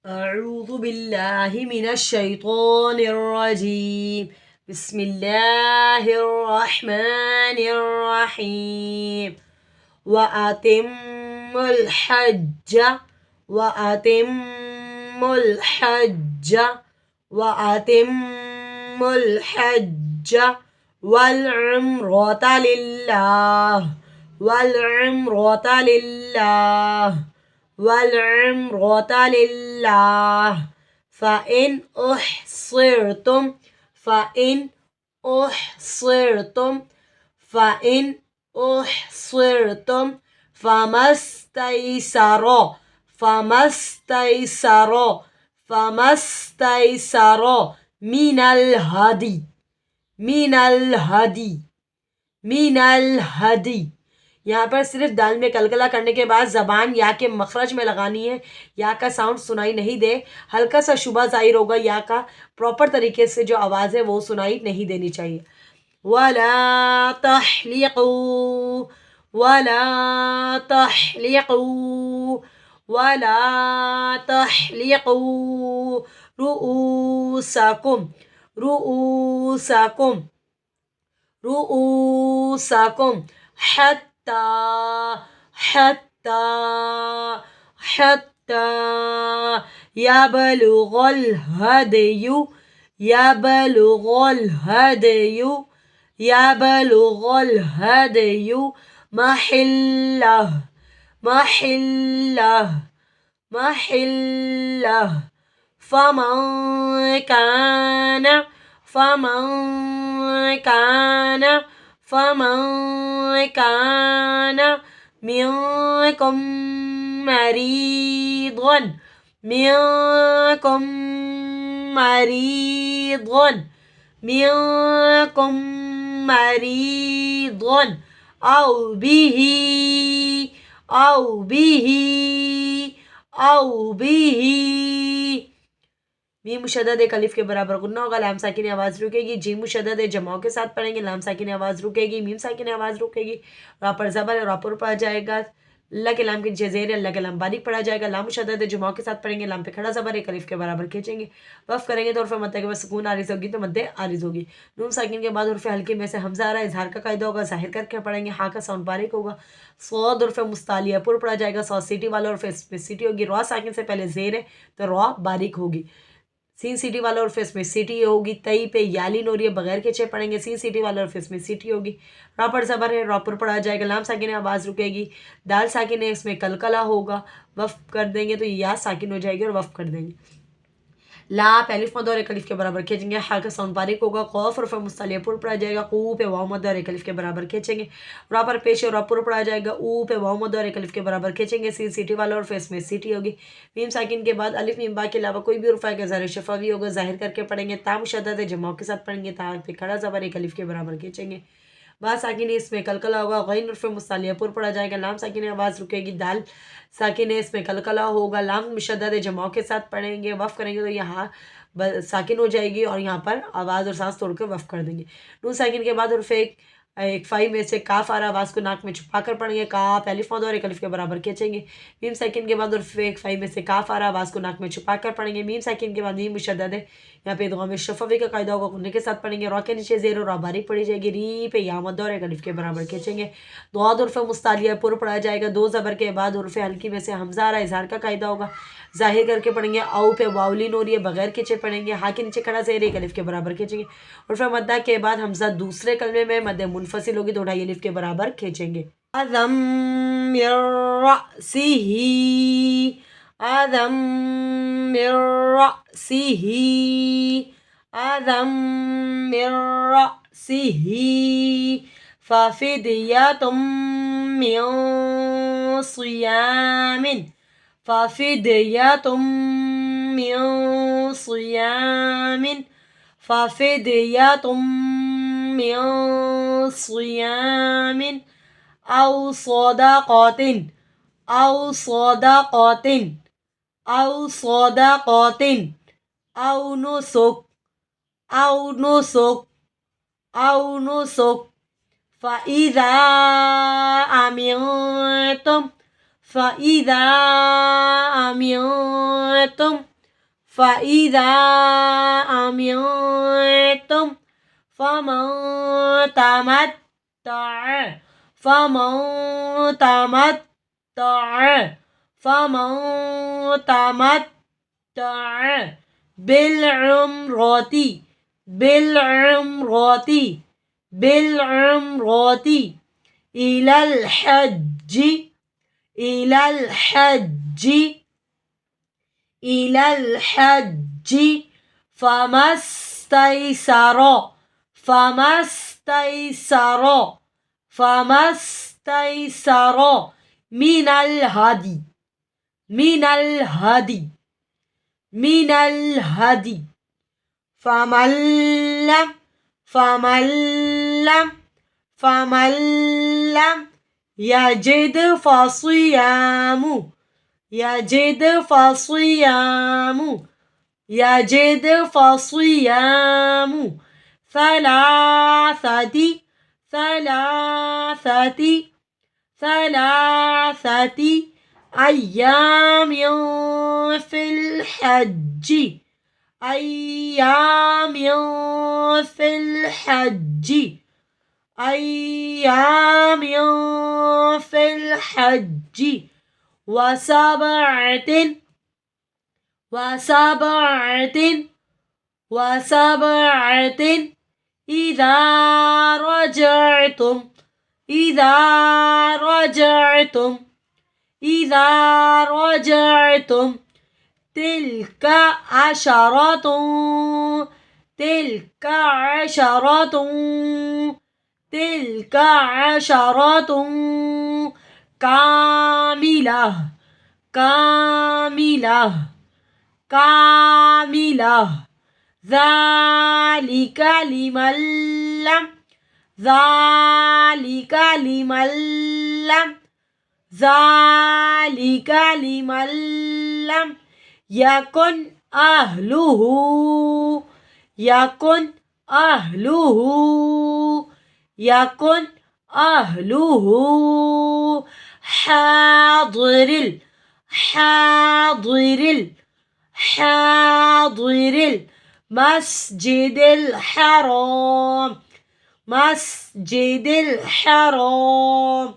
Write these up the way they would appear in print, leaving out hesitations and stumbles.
أعوذ بالله من الشيطان الرجيم. بسم الله الرحمن الرحيم. وأتم الحج وأتم الحج وأتم الحج والعمرة لله والعمرة لله والعمرة لله فإن أحصرتم فإن أحصرتم فإن أحصرتم فما استيسر من الهدي من الهدي من الهدي। यहाँ पर सिर्फ दाल में कलकला करने के बाद जबान या के मखरज में लगानी है। या का साउंड सुनाई नहीं दे, हल्का सा शुबा जाहिर होगा। या का प्रॉपर तरीके से जो आवाज़ है वो सुनाई नहीं देनी चाहिए। वला तहलिक़ू वला तहलिक़ू वला तहलिक़ू रुऊसकुम रुऊसकुम रुऊसकुम हत्ता हत्ता हत्ता यबलुगल हदयु यबलुगल हदयु यबलुगल हदयु महल्लह महल्लह महल्लह फमन कान फमन कान फमन कान मिनकुम मरीदन मिनकुम मरीदन मिनकुम मरीदन औ बिही औ बिही औ बिही। मीम मुशद्दद एक अलिफ के बराबर गुन्ना होगा। लाम साकिन आवाज़ रुकेगी। जीम मुशद्दद जमाओं के साथ पढ़ेंगे। लाम साकिन आवाज़ रुकेगी। मीम साकिन आवाज़ रुकेगी। रा पर ज़बर है, रा पर पढ़ा जाएगा। अल्लाह के लाम की जज़ेर, अल्लाह के लाम बारीक पढ़ा जाएगा। लाम मुशद्दद जमाओं के साथ पढ़ेंगे। लाम पे खड़ा ज़बर एक अलिफ के बराबर खींचेंगे। वफ़ करेंगे तो उर्फ़ मद्दे के बाद सुकून आरिज़ होगी तो मद्दे आरिज़ होगी। नून साकिन के बाद उर्फ़ हल्के में से हमज़ा आ रहा है, इज़हार का कायदा होगा। ज़ाहिर करके पढ़ेंगे। हाँ का साउंड बारीक होगा। सौद उर्फ़ मुस्तालिया पुर पढ़ा जाएगा। सौ सीटी वाला उर्फ़ इसमें सीटी होगी। रॉ साकिन से पहले ज़ेर है तो रॉ बारीक होगी। सीन सिटी वाला और फेस में सिटी होगी। तई पे यालिन हो रही है, बगैर के चे पढ़ेंगे। सीन सिटी वाला और फेस में सिटी होगी। रॉ पर ज़बर है, रॉ पर पढ़ा जाएगा। लाम साकिन है, आवाज़ रुकेगी। दाल साकिन है, इसमें कलकला होगा। वफ़ कर देंगे तो या साकिन हो जाएगी और वफ़ कर देंगे। ला अलिफ मद और एक अलिफ के बराबर खींचेंगे। हा का साउंड बारीक होगा। खौफ और मुस्तलिया पुर पढ़ा जाएगा। ऊ पे वाव मद और एक अलिफ के बराबर खींचेंगे। रा पर पेश और पुर पढ़ा जाएगा। ऊ पे वाव मद और एक अलिफ के बराबर खींचेंगे। सीन सिटी वाला और फेस में सिटी होगी। मीम साकिन के बाद अलिफ मीम बा के अलावा कोई भी उर्फा का ज़ाहिर शफावी होगा। जाहिर करके पढ़ेंगे। ता मुशद्दद जमाओं के साथ पढ़ेंगे। ता पे खड़ा ज़बर एक अलिफ के बराबर खींचेंगे। बा साकिन है, इसमें कलकला होगा। गैन उर्फ़ मुस्तालिया पुर पढ़ा जाएगा। लाम साकिन है, आवाज़ रुकेगी। दाल साकिन है, इसमें कलकला होगा। लाम मुशद्दद जमाओं के साथ पढ़ेंगे। वफ़ करेंगे तो यहाँ साकिन हो जाएगी और यहाँ पर आवाज़ और सांस तोड़ कर वफ़ कर देंगे। नून साकिन के बाद उर्फ़ एक फ़ाई में से काफ आ रहा, आवाज़ को नाक में छुपा कर पढ़ेंगे। काफ अलिफ मद और एक अलिफ के बराबर खींचेंगे। मीम साकिन के बाद उर्फ़ एक फ़ाई में से काफ आ रहा, आवाज़ को नाक में छुपा कर पढ़ेंगे। मीम साकिन के बाद मीम मुशद्दद है, यहाँ पे इदग़ाम शफ़वी का कायदा होगा। गुन्ने के साथ पढ़ेंगे। रॉ के नीचे ज़ेर और रा बारीक पढ़ी जाएगी। री पे या मद और एक अलिफ के बराबर खींचेंगे। दुआद उर्फ़ मुस्तालिया पुर पढ़ा जाएगा। दो ज़बर के बाद उर्फ़ हल्की में से हमज़ा आ रहा, इज़हार का कायदा होगा। ज़ाहिर करके पढ़ेंगे। औ पे वावलिन हो रही है, बगैर खींचे पढ़ेंगे। हा के नीचे खड़ा ज़ेर एक अलिफ के बराबर खींचेंगे। उर्फ़ मद्दा के बाद हमज़ा दूसरे कलमे में मद्दे मुनफ़सिल होगी तो ढाई अलिफ के बराबर खींचेंगे। अज़म मिर रअसिही अज़म मिर रअसिही अज़म मिर रअसिही फ़फ़िदियतुम मिन सियामिन फ़फ़िदियतुम मिन सियामिन फ़फ़िदियतुम मिन सियामिन औ सदक़तिन औ सदक़तिन औ सदक़तिन औ नुसुक औ नुसुक औ नुसुक फ़इज़ा अमिनतुम फ़इज़ा अमिनतुम फ़इज़ा अमिनतुम फ़मन तमत्तअ फ़मन तमत्तअ फ़मन तमत्तअ बिलउम्रति बिलउम्रति बिलउम्रति इलल हज्जि इलल हज्जि इलल हज्जि फमस्तैसर फमस्तैसर फमस्तैसर मिनल हदी मिनल हदी मिनल हदी फमल्लम फमल्लम फमल्लम यजिद फसियामु यजिद फसियामु यजिद फसियामु सलासति सलासति सलासति अय्यामिन फिल हज्जि अय्यामिन फिल हज्जि अय्यामिन फिल हज्जि वसबअतिन वसबअतिन वसबअतिन इज़ा रजअतुम इज़ा रजअतुम इज़ा रजअतुम तिल्का अशरतुन तिल्का अशरतुन तिल्का अशरतुन कामिला कामिला कामिला ज़ालिका लिमल्लम ज़ालिका लिमल्लम ज़ालिका लिमल्लम यकुन अहलुहु यकुन अहलुहु यकुन अहलुहु हादिरिल हादिरिल हादिरिल मस्जिदिल हराम मस्जिदिल हराम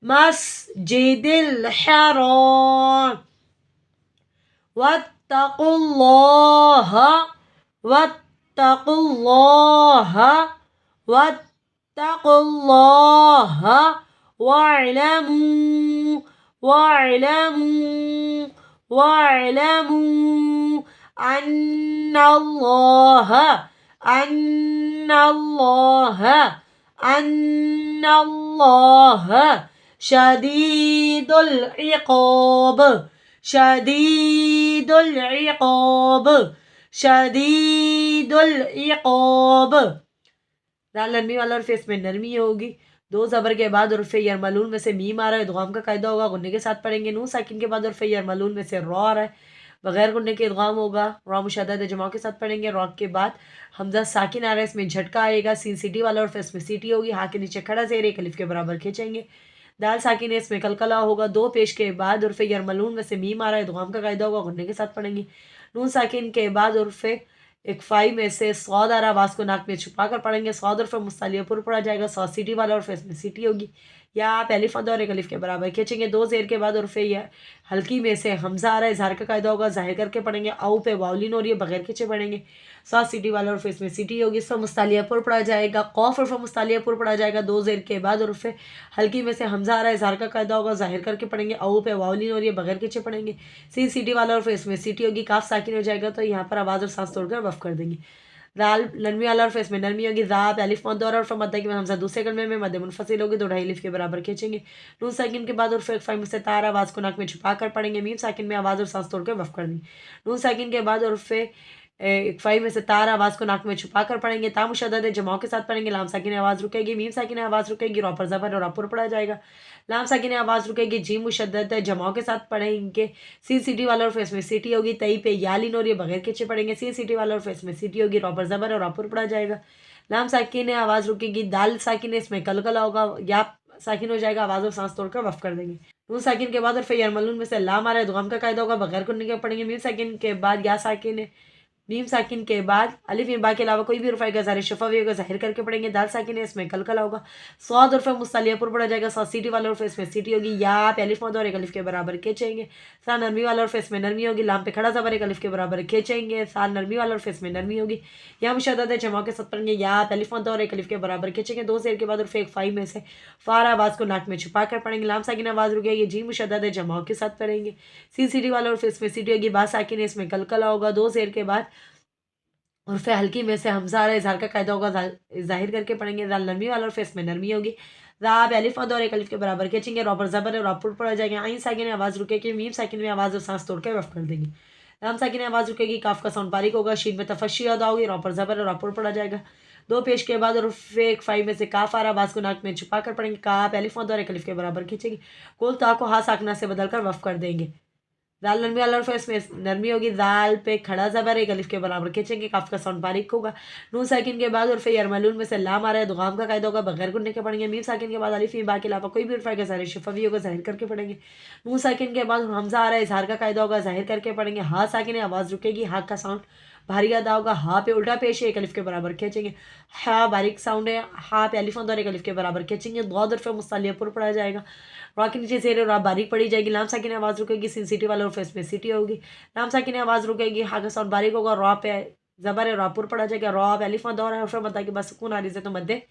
मस्जिदिल हराम वत्तकुल्लाह वत्तकुल्लाह वत्तकुल्लाह वअलमू वअलमू वअलमू अन्नल्लाह अन्नल्लाह अन्नल्लाह शदीदुल इक़ाब शदीदुल इक़ाब शदीदुल इक़ाब। दाल नरमी वाला और फेस में नरमी होगी। दो ज़बर के बाद उर्फ़े यरमलून में से मीम आ रहा है, इदगाम का कायदा होगा, गुन्ने के साथ पढ़ेंगे। नून साकिन के बाद उर्फ़े यरमलून में से रॉ आ रहा है, बगैर गुन्ने के इदगाम होगा। रॉ मुशद्दद जमा के साथ पढ़ेंगे। रॉ के बाद हमजा साकिन आ रहा है, इसमें झटका आएगा। सीन सीटी वाला और फिर इसमें सीटी होगी। हाँ के नीचे खड़ा ज़ेर एक अलिफ के बराबर खींचेंगे। दाल साकिन है, इसमें कलकला होगा। दो पेश के बाद उर्फ़े यरमलून में से मीम आ रहा है, इदगाम का कायदा होगा, गुन्ने के साथ पढ़ेंगे। नून साकिन के बाद उर्फ़े इक्फ़ाई में से सौद आ रहा, आवाज़ को नाक में छुपा कर पढ़ेंगे। सौद उर्फ़ मुस्तालिया पुर पढ़ा जाएगा। सौ सीटी वाला और फिर इसमें सीटी होगी। या आप अलिफ और एक अलिफ के बराबर खींचेंगे। दो ज़ेर के बाद उर्फ़े या हल्की में से हमज़ा आ रहा है, इज़हार का कायदा होगा, ज़ाहिर करके पढ़ेंगे। औ पे वाउलिन हो रही है, बगैर खींचे पढ़ेंगे। 7 सीटी वाला उर्फ़ इसमें सीटी होगी। इसमें मुस्तालिया पुर पढ़ा जाएगा। कौफ उर्फ़ मुस्तालिया पुर पढ़ा जाएगा। दो ज़ेर के बाद उर्फ़ हल्की में से हमज़ा आ रहा है, इज़हार का कायदा होगा, ज़ाहिर करके पढ़ेंगे। औ पे वाउलिन हो रही है, बगैर खींचे पढ़ेंगे। 3 सीटी वाला उर्फ़ इसमें सीटी होगी। काफ साकिन हो जाएगा तो यहाँ पर आवाज़ और सांस तोड़कर वफ़ कर देंगे। दाल नरमी वाला और इसमें नरमी होगी। ज़ात अलिफ मद और मद्दा की हमज़ा दूसरे कलमे में मद मुनफसिल होगी, 2 ढाई अलिफ के बराबर खींचेंगे। नून साकिन के बाद उर्फ़ फ़ाइम से तार, आवाज़ को नाक में छुपा कर पढ़ेंगे। मीम साकिन में आवाज़ और सांस तोड़कर वफ़ कर देंगे। नून साकिन के बाद उर्फ़ इक्फ़ाई में से तार, आवाज़ को नाक में छुपा कर पढ़ेंगे। ता मुशद्दद जमाओं के साथ पढ़ेंगे। लाम साकिन आवाज़ रुकेगी। मीम साकिन आवाज़ रुकेगी। रॉ पर ज़बर और अपुर पढ़ा जाएगा। लाम साकिन आवाज़ रुकेगी। जीम मुशद्दद जमाओं के साथ पढ़ेंगे। सीन सीटी वाला और इसमें सीटी होगी। तई पे यालिन और ये बगैर खींचे पढ़ेंगे। सीन सीटी वाला और इसमें सीटी होगी। रॉ पर ज़बर और अपुर पढ़ा जाएगा। लाम साकिन आवाज़ रुकेगी। दाल साकिन इसमें कलकला होगा। या साकिन हो जाएगा, आवाज़ और सांस तोड़कर वफ़ कर देंगे। नून साकिन के बाद और फिर यरमलून में से ला मारा है दुगाम का कायदा होगा, बगैर कुन्नी के पढ़ेंगे। मीम साकिन के बाद या साकिन है, मीम साकिन के बाद अलिफ में बा के अलावा कोई भी रुफाई का ज़ाहिर शफावी होगा, ज़ाहिर करके पढ़ेंगे। दाल साकिन है, इसमें कलकला होगा। स्वाद उर्फ मुस्तालिया पर पढ़ा जाएगा। सा सीटी वाला उर्फ इसमें सीटी होगी। या पे अलिफ मद और एक अलिफ के बराबर खींचेंगे। सा नरमी वाला उर्फ इसमें नरमी होगी। लाम पे खड़ा ज़बर एक अलिफ के बराबर खींचेंगे। सा नरमी वाला उर्फ इसमें नरमी होगी। या मुशद्दद जमा के साथ पढ़ेंगे। या पे अलिफ मद और एक अलिफ के बराबर खींचेंगे। दो शेर के बाद उर्फ एक फाई में से फार आवाज़ को नाक में छुपा कर पढ़ेंगे। लाम साकिन आवाज़ रुकेगी। जी मुशद्दद जमा के साथ पढ़ेंगे। सी सीटी वाला उर्फ इसमें सीटी होगी। बा साकिन है, इसमें कलकला होगा। दो शेर के बाद उर्फ हल्की में से हमजा आ रहा है, इजहार का कायदा होगा, जाहिर करके पढ़ेंगे। दाल नरमी वाला उर्फ इसमें नरमी होगी। रा पे अलिफ मद और एक अलिफ के बराबर खींचेंगे। रॉ पर ज़बर है, रॉ पर पढ़ा जाएगा। आइन साकिन में आवाज़ रुकेगी। मीम साकिन में आवाज़ और सांस तोड़ के वफ कर देंगे। लाम साकिन में आवाज़ रुकेगी। काफ का साउंड बारीक होगा। शीन में तफशी अदा होगी। रॉ पर ज़बर है, रॉ पर पढ़ा जाएगा। दो पेश के बाद उर्फ एक फाई में से काफ आ रहा, आवाज़ को नाक में छुपा कर पढ़ेंगे। का पे अलिफ मद और एक अलिफ के बराबर खींचेंगे। कुल ता को हा साकना से बदल कर वफ कर देंगे। दाल नरमी वाला उर्फ इसमें नरमी होगी। दाल पे खड़ा ज़बर एक अलिफ के बराबर खींचेंगे। काफ का साउंड बारीक होगा। नून साकिन के बाद उर्फ यरमलून में से लाम आ रहा है, दुगाम का कायदा होगा, बगैर गुन्ने के पढ़ेंगे। मीम साकिन के बाद अलिफ बा के अलावा कोई भी उर्फा का ज़ाहिर शफवी होगा, जाहिर करके पढ़ेंगे। नून साकिन के बाद हमजा आ रहा है, इजहार का कायदा होगा, जाहिर करके पढ़ेंगे। हा साकिन है, आवाज़ रुकेगी। हा का साउंड भारी अदा होगा। हा पे उल्टा पेश है, एक अलिफ के बराबर खींचेंगे। हा बारीक साउंड है। हा पे अलिफ और एक अलिफ के बराबर खींचेंगे। दो उर्फ मुस्तालिया पर पढ़ा जाएगा। रा के नीचे जेर रा बारीक पड़ी जाएगी। लाम साकिन आवाज़ रुकेगी। सिन सिटी वाला उर्फ इसमें सिटी होगी। लाम साकिन आवाज़ रुकेगी। हा का साउंड बारीक होगा। रॉ पे ज़बर है, रॉ पर पढ़ा जाएगा। रॉ पे अलिफ मद और हर्फ मद्दा के बाद सुकून आरिज़ है तो मद्दे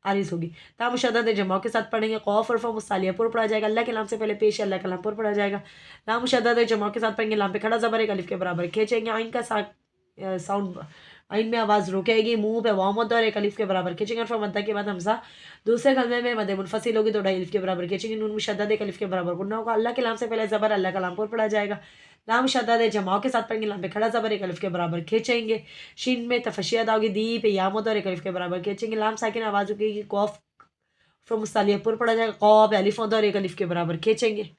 आरिज़ होगी। ता मुशद्दद जमा के साथ पढ़ेंगे। कौफ उर्फ मुस्तालिया पर पढ़ा जाएगा। अल्लाह के नाम से पहले पेश है, अल्लाह के नाम पर पढ़ा जाएगा। लाम मुशद्दद जमा के साथ पढ़ेंगे। लाम पे खड़ा ज़बर एक अलिफ के बराबर खींचेंगे। आइन का साउंड आइन में आवाज़ रुकेगी। मुंह पे वाव मद और एक अलिफ के बराबर खींचेंगे। और मद्दा के बाद हमजा दूसरे कलमे में मद मुनफसिल होगी तो ढाई अलिफ के बराबर खींचेंगे। नून मुशद्दद एक अलिफ के बराबर गुन्ना होगा। अल्लाह के नाम से पहले ज़बर अल्लाह का लाम पर पढ़ा जाएगा। लाम मुशद्दद जमाओं के साथ पढ़ेंगे। लाम पे खड़ा ज़बर एक अलिफ के बराबर खींचेंगे। शीन में तफशी अदा होगी। दी पे या मद और एक अलिफ के बराबर खींचेंगे। लाम साकिन आवाज़ रुकेगी। कौफ फ्रॉम मुस्तालिया पर पढ़ा जाएगा। कौ पे अलिफ मद और एक अलिफ के बराबर खींचेंगे।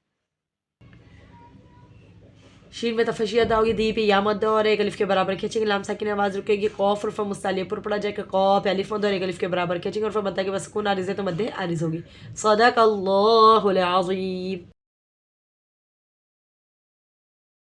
शीन में तफशी अदा होगी। दी पे या मद और एक अलिफ के बराबर खींचेंगे। लाम साकिन आवाज़ रुकेगी। कौफ उर्फ मुस्तालिया पर पढ़ा जाएगा। कौ पे अलिफ मद और एक अलिफ के बराबर खींचेंगे। और मद्दा के बाद सुकून आरिज़ है तो मद्दे आरिज़ होगी। सदक़ल्लाहुल अज़ीम।